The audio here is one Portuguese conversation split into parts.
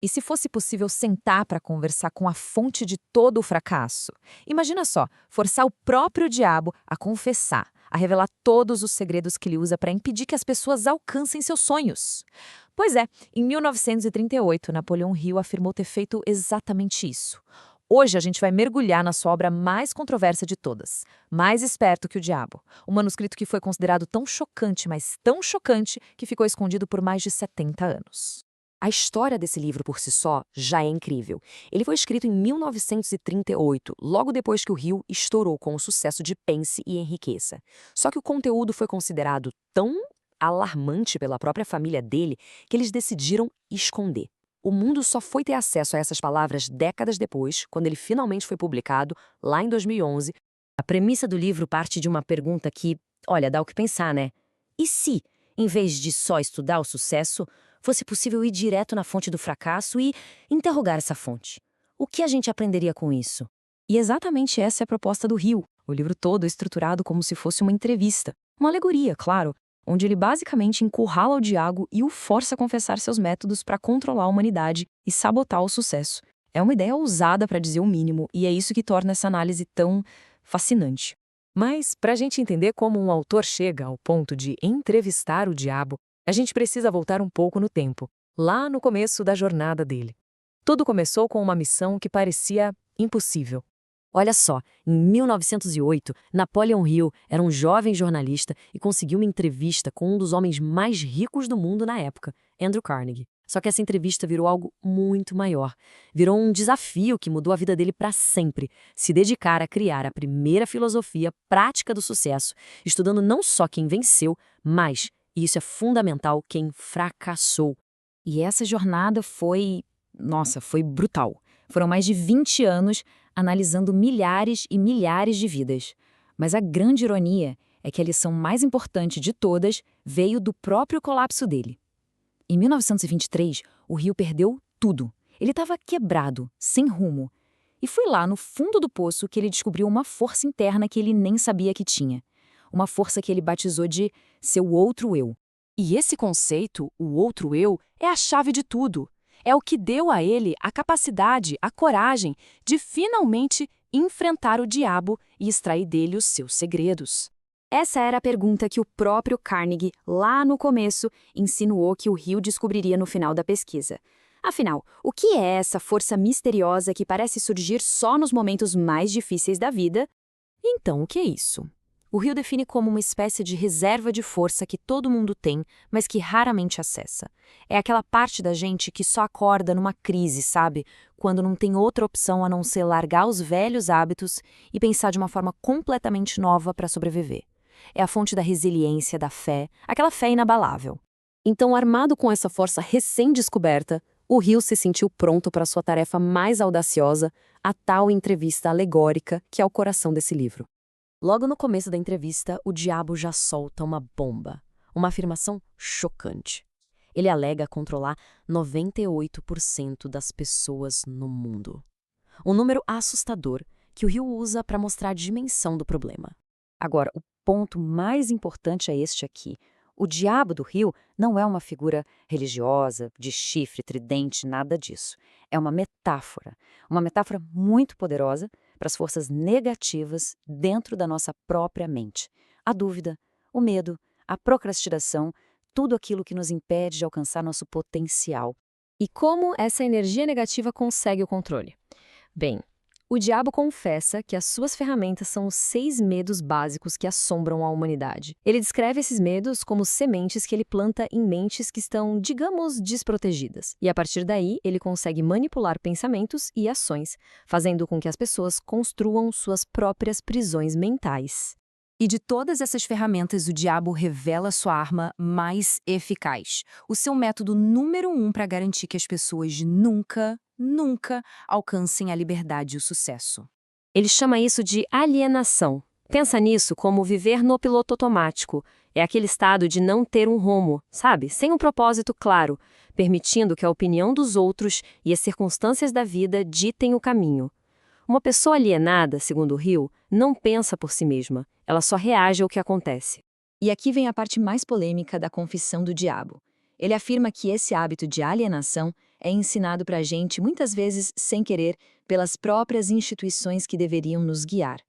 E se fosse possível sentar para conversar com a fonte de todo o fracasso? Imagina só, forçar o próprio diabo a confessar, a revelar todos os segredos que ele usa para impedir que as pessoas alcancem seus sonhos. Pois é, em 1938, Napoleão Hill afirmou ter feito exatamente isso. Hoje a gente vai mergulhar na sua obra mais controversa de todas, Mais Esperto que o Diabo, um manuscrito que foi considerado tão chocante, mas tão chocante, que ficou escondido por mais de 70 anos. A história desse livro por si só já é incrível. Ele foi escrito em 1938, logo depois que o Rio estourou com o sucesso de Pense e Enriqueça. Só que o conteúdo foi considerado tão alarmante pela própria família dele que eles decidiram esconder. O mundo só foi ter acesso a essas palavras décadas depois, quando ele finalmente foi publicado, lá em 2011. A premissa do livro parte de uma pergunta que, olha, dá o que pensar, né? E se, em vez de só estudar o sucesso, fosse possível ir direto na fonte do fracasso e interrogar essa fonte? O que a gente aprenderia com isso? E exatamente essa é a proposta do Rio. O livro todo é estruturado como se fosse uma entrevista. Uma alegoria, claro, onde ele basicamente encurrala o Diago e o força a confessar seus métodos para controlar a humanidade e sabotar o sucesso. É uma ideia ousada para dizer o mínimo, e é isso que torna essa análise tão fascinante. Mas, para a gente entender como um autor chega ao ponto de entrevistar o diabo, a gente precisa voltar um pouco no tempo, lá no começo da jornada dele. Tudo começou com uma missão que parecia impossível. Olha só, em 1908, Napoleon Hill era um jovem jornalista e conseguiu uma entrevista com um dos homens mais ricos do mundo na época, Andrew Carnegie. Só que essa entrevista virou algo muito maior. Virou um desafio que mudou a vida dele para sempre. Se dedicar a criar a primeira filosofia prática do sucesso, estudando não só quem venceu, mas, e isso é fundamental, quem fracassou. E essa jornada foi brutal. Foram mais de 20 anos analisando milhares e milhares de vidas. Mas a grande ironia é que a lição mais importante de todas veio do próprio colapso dele. Em 1923, o Rio perdeu tudo. Ele estava quebrado, sem rumo. E foi lá, no fundo do poço, que ele descobriu uma força interna que ele nem sabia que tinha. Uma força que ele batizou de seu outro eu. E esse conceito, o outro eu, é a chave de tudo. É o que deu a ele a capacidade, a coragem de finalmente enfrentar o diabo e extrair dele os seus segredos. Essa era a pergunta que o próprio Carnegie, lá no começo, insinuou que o Hill descobriria no final da pesquisa. Afinal, o que é essa força misteriosa que parece surgir só nos momentos mais difíceis da vida? Então, o que é isso? O Rio define como uma espécie de reserva de força que todo mundo tem, mas que raramente acessa. É aquela parte da gente que só acorda numa crise, sabe? Quando não tem outra opção a não ser largar os velhos hábitos e pensar de uma forma completamente nova para sobreviver. É a fonte da resiliência, da fé, aquela fé inabalável. Então, armado com essa força recém-descoberta, o Rio se sentiu pronto para sua tarefa mais audaciosa, a tal entrevista alegórica que é o coração desse livro. Logo no começo da entrevista, o diabo já solta uma bomba, uma afirmação chocante. Ele alega controlar 98% das pessoas no mundo. Um número assustador que o Hill usa para mostrar a dimensão do problema. Agora, o ponto mais importante é este aqui. O diabo do Hill não é uma figura religiosa, de chifre, tridente, nada disso. É uma metáfora muito poderosa para as forças negativas dentro da nossa própria mente. A dúvida, o medo, a procrastinação, tudo aquilo que nos impede de alcançar nosso potencial. E como essa energia negativa consegue o controle? Bem, o diabo confessa que as suas ferramentas são os 6 medos básicos que assombram a humanidade. Ele descreve esses medos como sementes que ele planta em mentes que estão, digamos, desprotegidas. E a partir daí, ele consegue manipular pensamentos e ações, fazendo com que as pessoas construam suas próprias prisões mentais. E de todas essas ferramentas, o diabo revela sua arma mais eficaz. O seu método número 1 para garantir que as pessoas nunca alcancem a liberdade e o sucesso. Ele chama isso de alienação. Pensa nisso como viver no piloto automático. É aquele estado de não ter um rumo, sabe? Sem um propósito claro, permitindo que a opinião dos outros e as circunstâncias da vida ditem o caminho. Uma pessoa alienada, segundo o Hill, não pensa por si mesma, ela só reage ao que acontece. E aqui vem a parte mais polêmica da confissão do diabo. Ele afirma que esse hábito de alienação é ensinado para a gente, muitas vezes sem querer, pelas próprias instituições que deveriam nos guiar.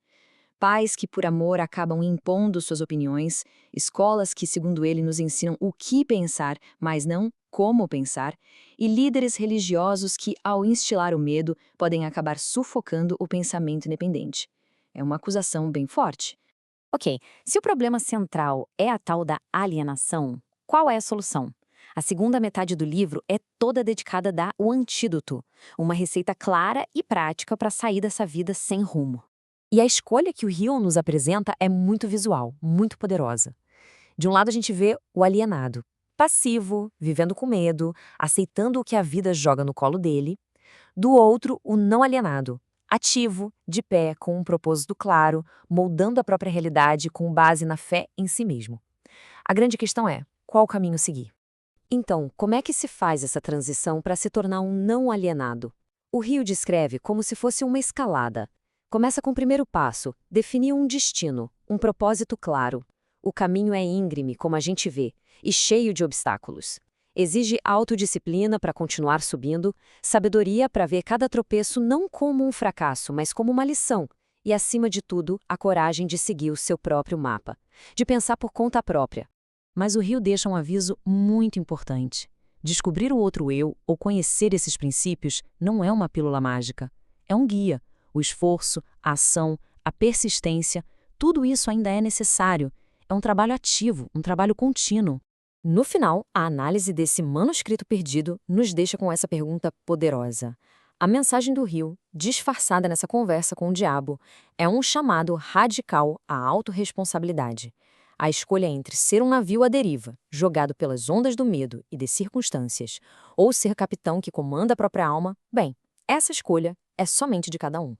Pais que, por amor, acabam impondo suas opiniões, escolas que, segundo ele, nos ensinam o que pensar, mas não como pensar, e líderes religiosos que, ao instilar o medo, podem acabar sufocando o pensamento independente. É uma acusação bem forte. Ok, se o problema central é a tal da alienação, qual é a solução? A segunda metade do livro é toda dedicada a dar o antídoto, uma receita clara e prática para sair dessa vida sem rumo. E a escolha que o Hill nos apresenta é muito visual, muito poderosa. De um lado a gente vê o alienado, passivo, vivendo com medo, aceitando o que a vida joga no colo dele. Do outro, o não alienado, ativo, de pé, com um propósito claro, moldando a própria realidade com base na fé em si mesmo. A grande questão é, qual caminho seguir? Então, como é que se faz essa transição para se tornar um não alienado? O Rio descreve como se fosse uma escalada. Começa com o primeiro passo, definir um destino, um propósito claro. O caminho é íngreme, como a gente vê, e cheio de obstáculos. Exige autodisciplina para continuar subindo, sabedoria para ver cada tropeço não como um fracasso, mas como uma lição. E, acima de tudo, a coragem de seguir o seu próprio mapa, de pensar por conta própria. Mas o Rio deixa um aviso muito importante. Descobrir o outro eu ou conhecer esses princípios não é uma pílula mágica. É um guia. O esforço, a ação, a persistência, tudo isso ainda é necessário. É um trabalho ativo, um trabalho contínuo. No final, a análise desse manuscrito perdido nos deixa com essa pergunta poderosa. A mensagem do Rio, disfarçada nessa conversa com o diabo, é um chamado radical à autorresponsabilidade. A escolha entre ser um navio à deriva, jogado pelas ondas do medo e das circunstâncias, ou ser capitão que comanda a própria alma, bem, essa escolha é somente de cada um.